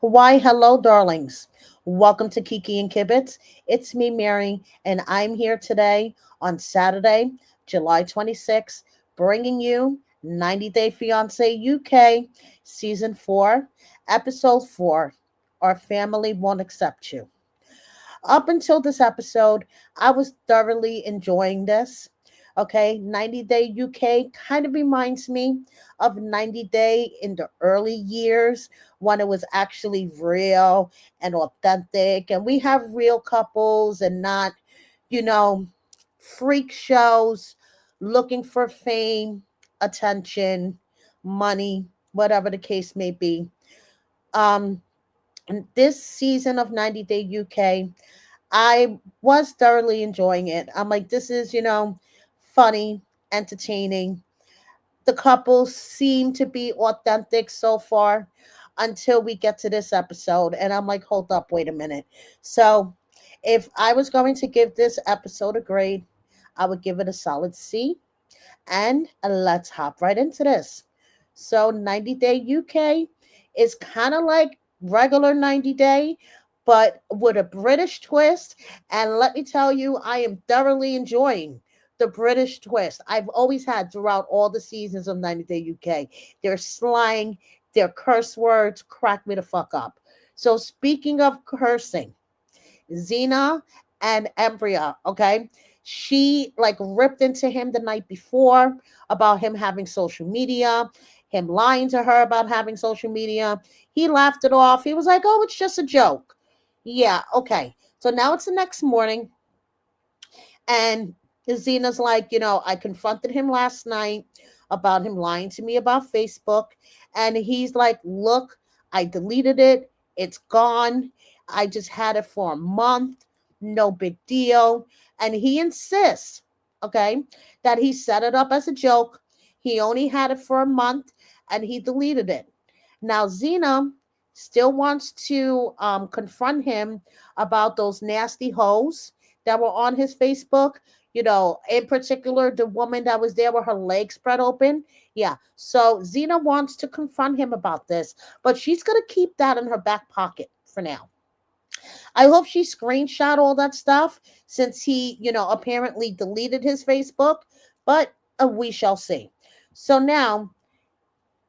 Why, hello, darlings. Welcome to Kiki and Kibbitz. It's me, Mary, and I'm here today on Saturday, July 26th, bringing you 90 Day Fiancé UK, Season 4, Episode 4. Our family won't accept you. Up until this episode, I was thoroughly enjoying this. Okay, 90 Day UK kind of reminds me of 90 Day in the early years when it was actually real and authentic, and we have real couples and not, you know, freak shows looking for fame, attention, money, whatever the case may be. Um, and this season of 90 Day UK, I was thoroughly enjoying it. I'm like, this is, funny, entertaining. The couples seem to be authentic so far until we get to this episode. And I'm like, hold up, wait a minute. So, if I was going to give this episode a grade, I would give it a solid C. And let's hop right into this. So, 90 Day UK is kind of like regular 90 Day, but with a British twist. And let me tell you, I am thoroughly enjoying the British twist I've always had throughout all the seasons of 90 Day UK. Their slang, their curse words crack me the fuck up. So, speaking of cursing, Zena and Ambria, okay? She like ripped into him the night before about him having social media, him lying to her about having social media. He laughed it off. He was like, oh, it's just a joke. Yeah, okay. So now it's the next morning, and Zena's like, I confronted him last night about him lying to me about Facebook. And he's like, look, I deleted it. It's gone. I just had it for a month. No big deal. And he insists, okay, that he set it up as a joke. He only had it for a month and he deleted it. Now, Zena still wants to confront him about those nasty hoes that were on his Facebook. In particular, the woman that was there with her legs spread open. Yeah. So Zena wants to confront him about this, but she's going to keep that in her back pocket for now. I hope she screenshot all that stuff since he, apparently deleted his Facebook, but we shall see. So now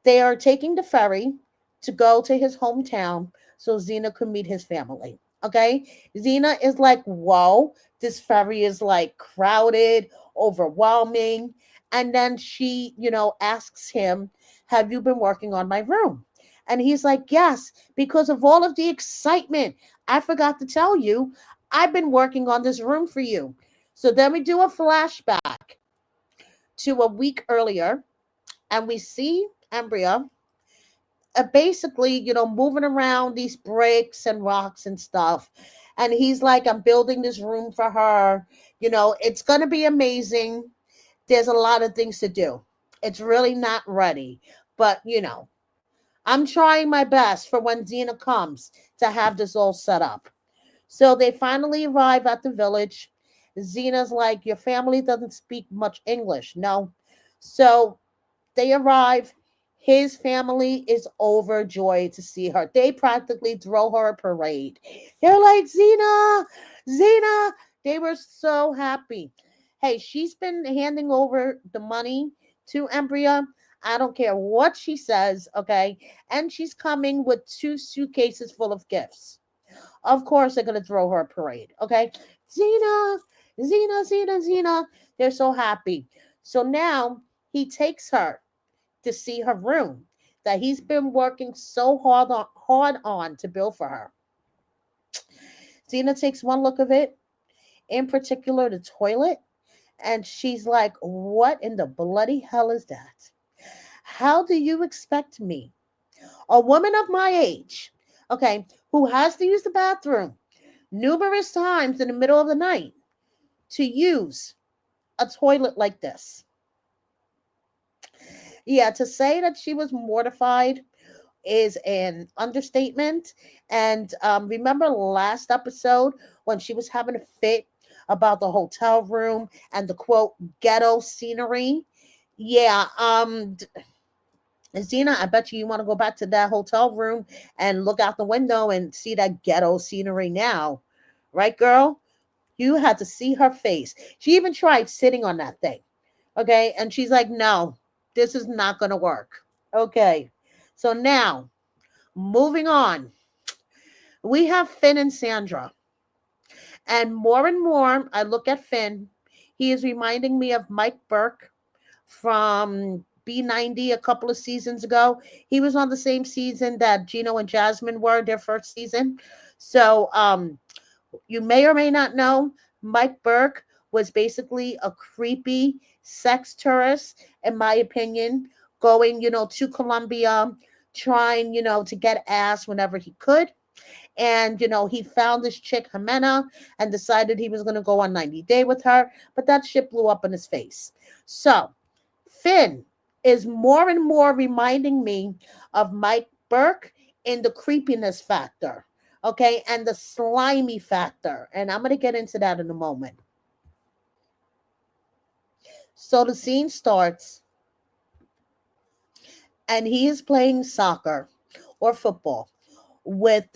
they are taking the ferry to go to his hometown so Zena could meet his family. Okay. Zena is like, whoa, this ferry is like crowded, overwhelming. And then she, asks him, have you been working on my room? And he's like, yes, because of all of the excitement. I forgot to tell you, I've been working on this room for you. So then we do a flashback to a week earlier, and we see Ambria basically, moving around these bricks and rocks and stuff. And he's like, I'm building this room for her. It's going to be amazing. There's a lot of things to do. It's really not ready. But, I'm trying my best for when Zena comes to have this all set up. So they finally arrive at the village. Zena's like, your family doesn't speak much English. No. So they arrive. His family is overjoyed to see her. They practically throw her a parade. They're like, Zena, Zena. They were so happy. Hey, she's been handing over the money to Ambria. I don't care what she says, okay? And she's coming with 2 suitcases full of gifts. Of course, they're going to throw her a parade, okay? Zena, Zena, Zena, Zena. They're so happy. So now he takes her to see her room that he's been working so hard on to build for her. Zena takes one look of it, in particular the toilet, and she's like, what in the bloody hell is that? How do you expect me, a woman of my age, okay, who has to use the bathroom numerous times in the middle of the night, to use a toilet like this? Yeah, to say that she was mortified is an understatement. And remember last episode when she was having a fit about the hotel room and the quote ghetto scenery? Yeah, Zena, I bet you want to go back to that hotel room and look out the window and see that ghetto scenery now. Right, girl? You had to see her face. She even tried sitting on that thing. Okay. And she's like, no, this is not going to work. Okay. So now, moving on, we have Finn and Sandra. And more, I look at Finn. He is reminding me of Mike Burke from B90 a couple of seasons ago. He was on the same season that Gino and Jasmine were, their first season. So, you may or may not know, Mike Burke was basically a creepy sex tourist, in my opinion, going, to Colombia, trying, to get ass whenever he could. And, he found this chick, Jimena, and decided he was going to go on 90 Day with her. But that shit blew up in his face. So, Finn is more and more reminding me of Mike Burke in the creepiness factor, okay, and the slimy factor. And I'm going to get into that in a moment. So the scene starts, and he is playing soccer or football with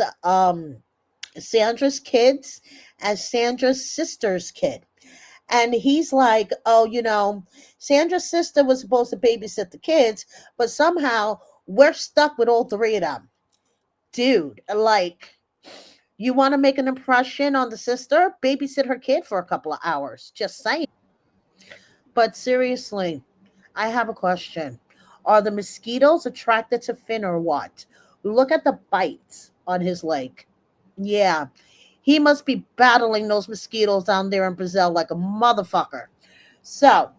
Sandra's kids and Sandra's sister's kid. And he's like, oh, Sandra's sister was supposed to babysit the kids, but somehow we're stuck with all three of them. Dude, like, you want to make an impression on the sister? Babysit her kid for a couple of hours. Just saying. But seriously, I have a question. Are the mosquitoes attracted to Finn or what? Look at the bites on his leg. Yeah, he must be battling those mosquitoes down there in Brazil like a motherfucker. So,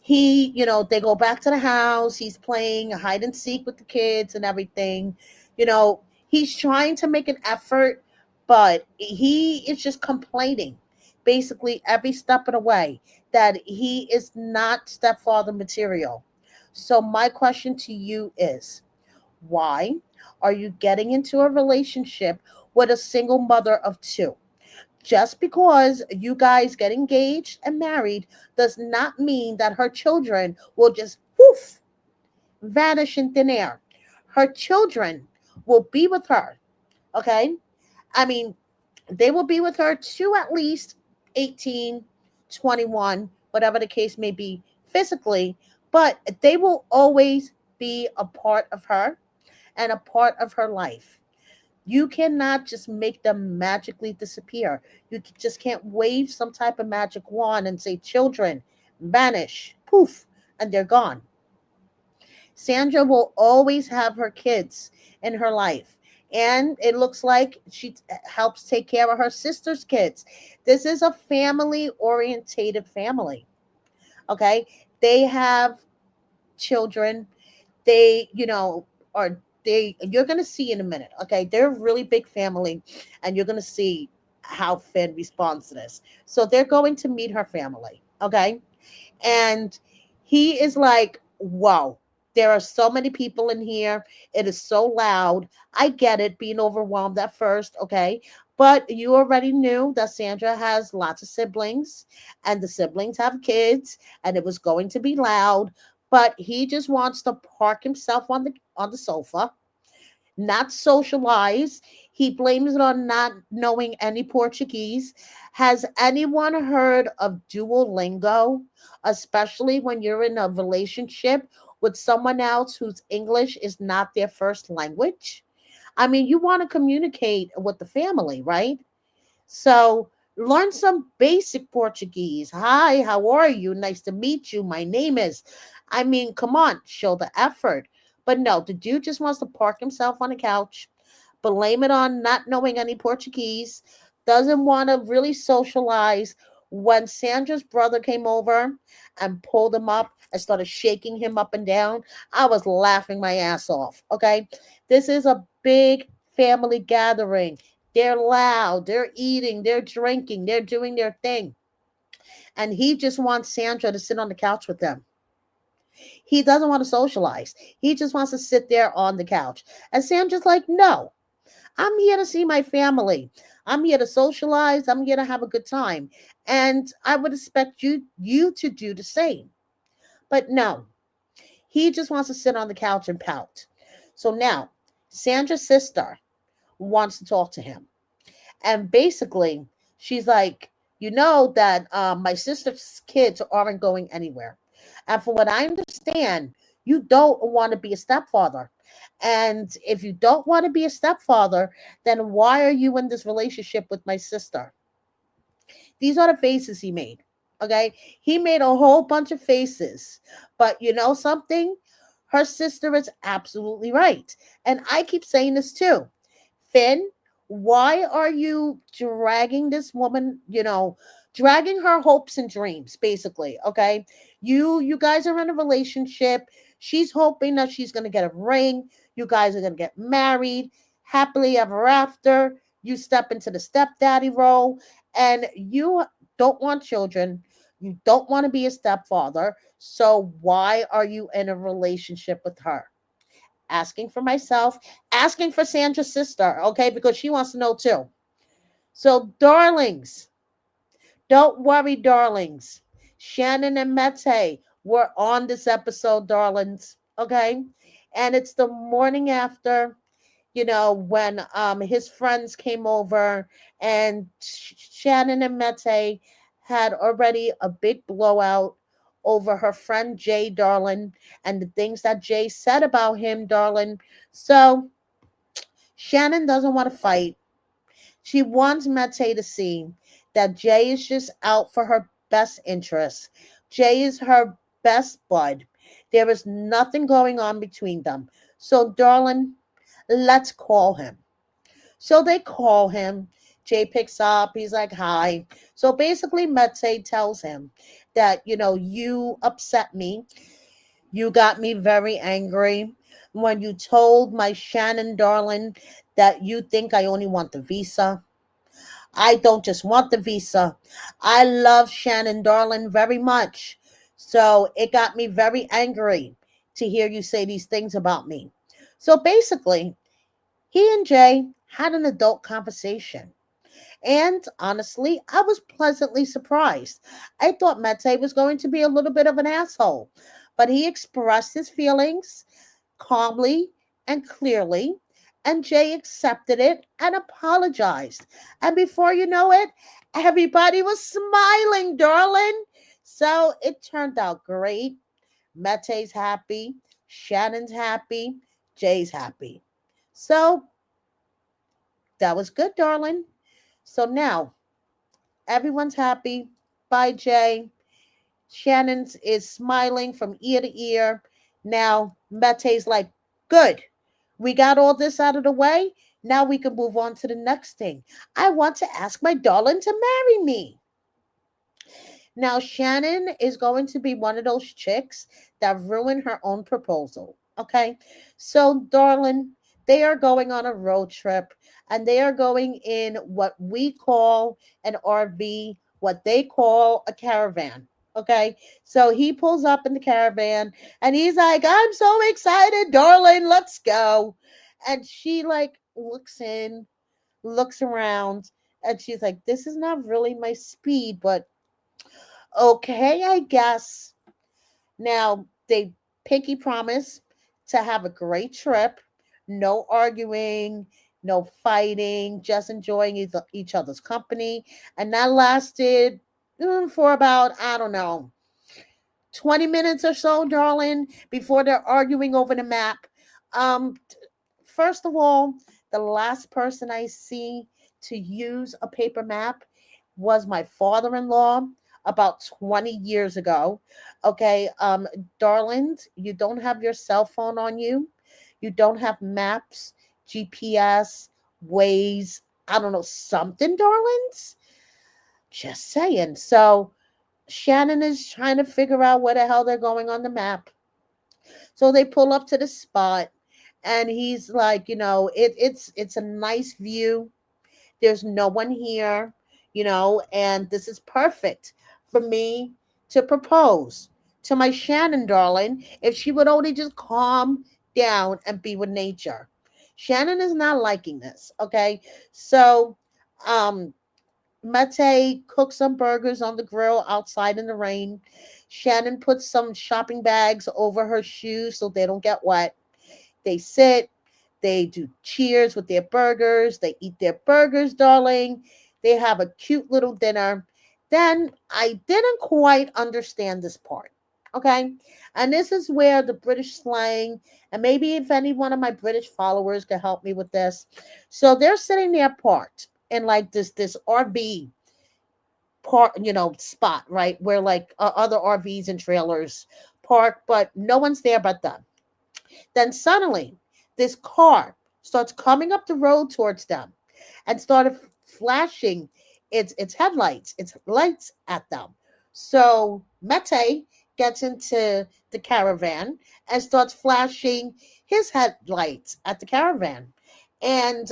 they go back to the house. He's playing hide and seek with the kids and everything. You know, he's trying to make an effort, but he is just complaining basically every step of the way that he is not stepfather material. So, my question to you is, why are you getting into a relationship with a single mother of two? Just because you guys get engaged and married does not mean that her children will just poof vanish in thin air. Her children will be with her. Okay. I mean, they will be with her to at least 18, 21, whatever the case may be physically, but they will always be a part of her and a part of her life. You cannot just make them magically disappear. You just can't wave some type of magic wand and say, children, vanish, poof, and they're gone. Sandra will always have her kids in her life. And it looks like she helps take care of her sister's kids. This is a family orientated family. Okay. They have children. They, are you're gonna see in a minute. Okay, they're a really big family, and you're gonna see how Finn responds to this. So they're going to meet her family. Okay, and he is like, whoa, there are so many people in here. It is so loud. I get it, being overwhelmed at first. Okay, but you already knew that Sandra has lots of siblings, and the siblings have kids, and it was going to be loud. But he just wants to park himself on the sofa, not socialize. He blames it on not knowing any Portuguese. Has anyone heard of Duolingo? Especially when you're in a relationship with someone else whose English is not their first language. I mean, you want to communicate with the family, right? So learn some basic Portuguese. Hi, how are you? Nice to meet you. My name is. I mean, come on, show the effort. But no, the dude just wants to park himself on a couch, blame it on not knowing any Portuguese, doesn't want to really socialize. When Sandra's brother came over and pulled him up and started shaking him up and down, I was laughing my ass off. Okay. This is a big family gathering. They're loud, they're eating, they're drinking, they're doing their thing. And he just wants Sandra to sit on the couch with them. He doesn't want to socialize. He just wants to sit there on the couch. And Sandra's like, no, I'm here to see my family. I'm here to socialize. I'm here to have a good time. And I would expect you to do the same. But no, He just wants to sit on the couch and pout. So now, Sandra's sister wants to talk to him. And basically, she's like, you know that my sister's kids aren't going anywhere. And from what I understand, you don't want to be a stepfather. And if you don't want to be a stepfather, then why are you in this relationship with my sister? These are the faces he made. Okay. He made a whole bunch of faces. But you know something? Her sister is absolutely right. And I keep saying this too. Finn, why are you dragging this woman, dragging her hopes and dreams, basically? Okay. You guys are in a relationship. She's hoping that she's gonna get a ring. You guys are gonna get married, happily ever after. You step into the stepdaddy role and you don't want children. You don't want to be a stepfather. So why are you in a relationship with her? Asking for myself, asking for Sandra's sister, okay, because she wants to know too. So, darlings, don't worry, darlings. Shannon and Mate were on this episode, darlings, okay? And it's the morning after, when his friends came over and Shannon and Mete had already a big blowout over her friend Jay, darling, and the things that Jay said about him, darling. So Shannon doesn't want to fight. She wants Mete to see that Jay is just out for her best interest. Jay is her best bud. There is nothing going on between them. So, darling, let's call him. So they call him. Jay picks up. He's like, hi. So basically, Mete tells him that, you upset me. You got me very angry when you told my Shannon darling that you think I only want the visa. I don't just want the visa. I love Shannon darling very much. So it got me very angry to hear you say these things about me. So basically, he and Jay had an adult conversation. And honestly, I was pleasantly surprised. I thought Mete was going to be a little bit of an asshole, but he expressed his feelings calmly and clearly, and Jay accepted it and apologized. And before you know it, everybody was smiling, darling. So it turned out great. Mete's happy, Shannon's happy, Jay's happy. So that was good, darling. So now everyone's happy. Bye, Jay. Shannon is smiling from ear to ear. Now Mete's like, good. We got all this out of the way. Now we can move on to the next thing. I want to ask my darling to marry me. Now, Shannon is going to be one of those chicks that ruin her own proposal. Okay. So, darling, they are going on a road trip and they are going in what we call an RV, what they call a caravan. Okay. So he pulls up in the caravan and he's like, I'm so excited, darling. Let's go. And she like looks in, looks around, and she's like, this is not really my speed, but okay, I guess. Now, they pinky promise to have a great trip, no arguing, no fighting, just enjoying each other's company. And that lasted for about, I don't know, 20 minutes or so, darling, before they're arguing over the map. Um, First of all, the last person I see to use a paper map was my father-in-law about 20 years ago. Okay, darlings, you don't have your cell phone on you. You don't have maps, GPS, Waze, I don't know, something, darlings? Just saying. So Shannon is trying to figure out where the hell they're going on the map. So they pull up to the spot and he's like, it's a nice view. There's no one here, and this is perfect for me to propose to my Shannon darling if she would only just calm down and be with nature. Shannon is not liking this, okay? So um Mate cooks some burgers on the grill outside in the rain. Shannon puts some shopping bags over her shoes so they don't get wet. They sit, they do cheers with their burgers, they eat their burgers, darling. They have a cute little dinner. Then I didn't quite understand this part. Okay. And this is where the British slang, and maybe if any one of my British followers could help me with this. So they're sitting there parked in like this RV park, spot, right? Where like other RVs and trailers park, but no one's there but them. Then suddenly, this car starts coming up the road towards them and started flashing its headlights, its lights at them. So Mete gets into the caravan and starts flashing his headlights at the caravan. And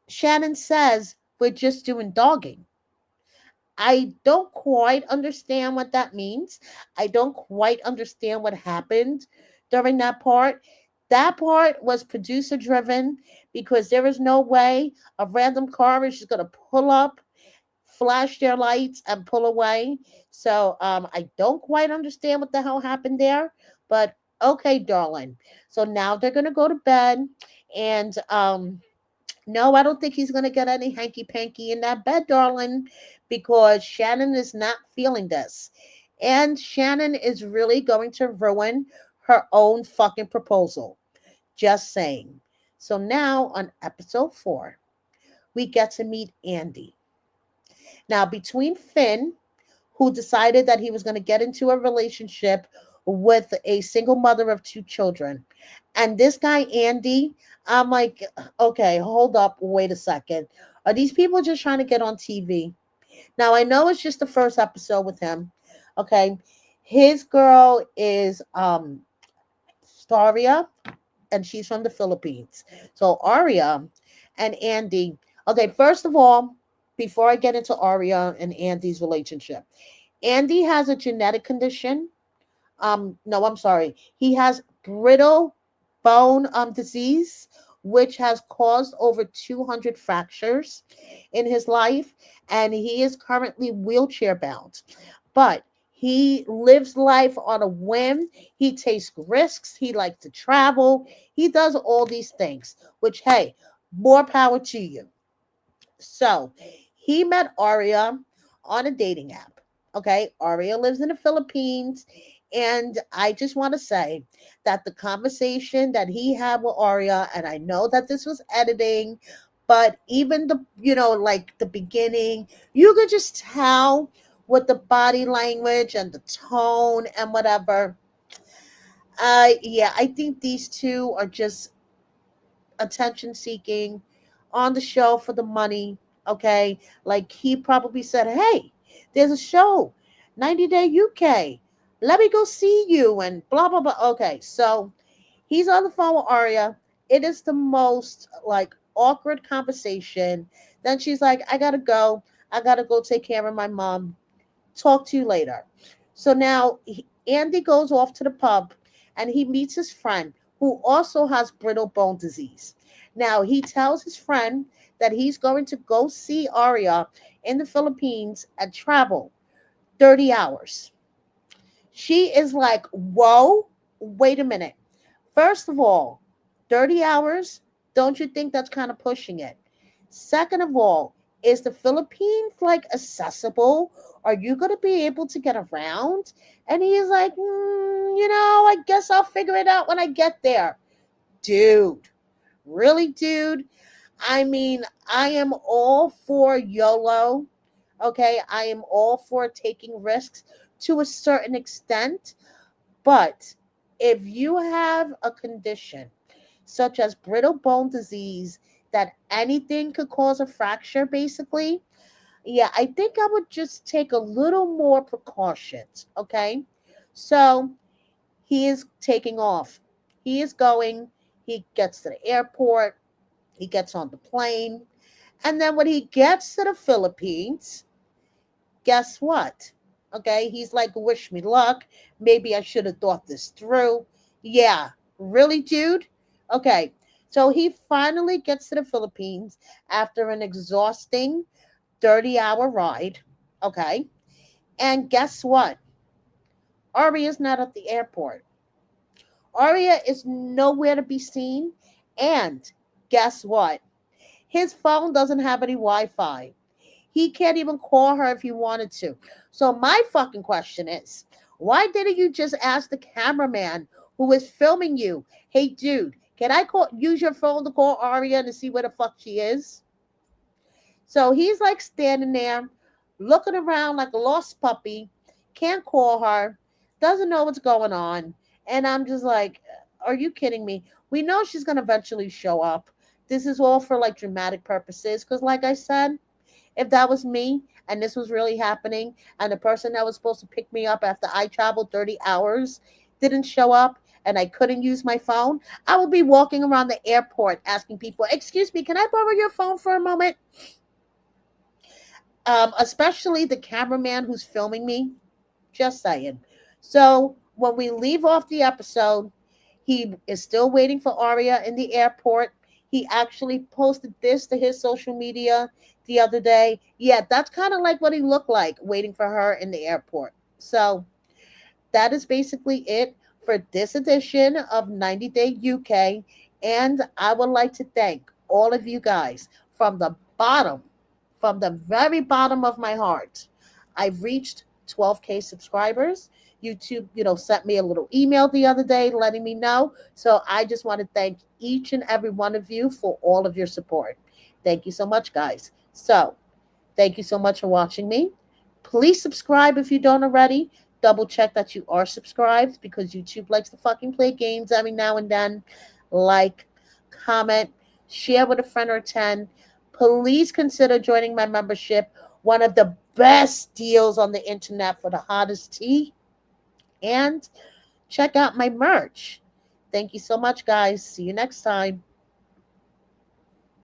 Shannon says, "We're just doing dogging." I don't quite understand what that means. I don't quite understand what happened during that part. That part was producer driven because there is no way a random car is just going to pull up, flash their lights, and pull away. So I don't quite understand what the hell happened there. But okay, darling. So now they're going to go to bed. And no, I don't think he's going to get any hanky panky in that bed, darling, because Shannon is not feeling this. And Shannon is really going to ruin her own fucking proposal. Just saying. So now on episode 4, we get to meet Andy. Now, between Finn, who decided that he was going to get into a relationship with a single mother of 2 children, and this guy, Andy, I'm like, okay, hold up, wait a second. Are these people just trying to get on TV? Now, I know it's just the first episode with him. Okay. His girl is Staria, and she's from the Philippines. So Arya and Andy. Okay, first of all, before I get into Arya and Andy's relationship, Andy has a genetic condition. No, I'm sorry. He has brittle bone disease, which has caused over 200 fractures in his life, and he is currently wheelchair bound. But he lives life on a whim. He takes risks. He likes to travel. He does all these things, which, hey, more power to you. So he met Aria on a dating app. Okay. Aria lives in the Philippines. And I just want to say that the conversation that he had with Aria, and I know that this was editing, but even like the beginning, you could just tell with the body language and the tone and whatever. Yeah, I think these two are just attention seeking on the show for the money. Okay. Like he probably said, hey, there's a show, 90 Day UK. Let me go see you and blah, blah, blah. Okay. So he's on the phone with Arya. It is the most like awkward conversation. Then she's like, I gotta go. I gotta go take care of my mom. Talk to you later. So now Andy goes off to the pub and he meets his friend who also has brittle bone disease. Now he tells his friend that he's going to go see Aria in the Philippines and travel 30 hours. She is like, whoa, wait a minute. First of all, 30 hours, don't you think that's kind of pushing it? Second of all, is the Philippines like accessible? Are you going to be able to get around? And he's like, I guess I'll figure it out when I get there. Dude, really, dude? I mean, I am all for YOLO. Okay. I am all for taking risks to a certain extent. But if you have a condition such as brittle bone disease that anything could cause a fracture, basically, yeah, I think I would just take a little more precautions. Okay. So he is taking off. He is going, he gets to the airport, he gets on the plane. And then when he gets to the Philippines, guess what? Okay, he's like, wish me luck. Maybe I should have thought this through. Yeah, really, dude? Okay, so he finally gets to the Philippines after an exhausting 30-hour ride. Okay, And guess what? Arya's not at the airport. Arya is nowhere to be seen. And guess what? His phone doesn't have any Wi Fi. He can't even call her if he wanted to. So, my fucking question is, why didn't you just ask the cameraman who was filming you, hey, dude, can I use your phone to call Arya to see where the fuck she is? So he's like standing there looking around like a lost puppy, can't call her, doesn't know what's going on. And I'm just like, are you kidding me? We know she's going to eventually show up. This is all for like dramatic purposes. Because, like I said, if that was me and this was really happening, and the person that was supposed to pick me up after I traveled 30 hours didn't show up, and I couldn't use my phone, I would be walking around the airport asking people, excuse me, can I borrow your phone for a moment? Especially the cameraman who's filming me. Just saying. So when we leave off the episode, he is still waiting for Arya in the airport. He actually posted this to his social media the other day. Yeah, that's kind of like what he looked like waiting for her in the airport. So that is basically it for this edition of 90 Day UK. And I would like to thank all of you guys from the very bottom of my heart. I've reached 12K subscribers. YouTube, sent me a little email the other day letting me know. So I just want to thank each and every one of you for all of your support. Thank you so much, guys. So thank you so much for watching me. Please subscribe if you don't already. Double check that you are subscribed because YouTube likes to fucking play games every now and then. Like, comment, share with a friend or 10. Please consider joining my membership. One of the best deals on the internet for the hottest tea. And check out my merch. Thank you so much, guys. See you next time.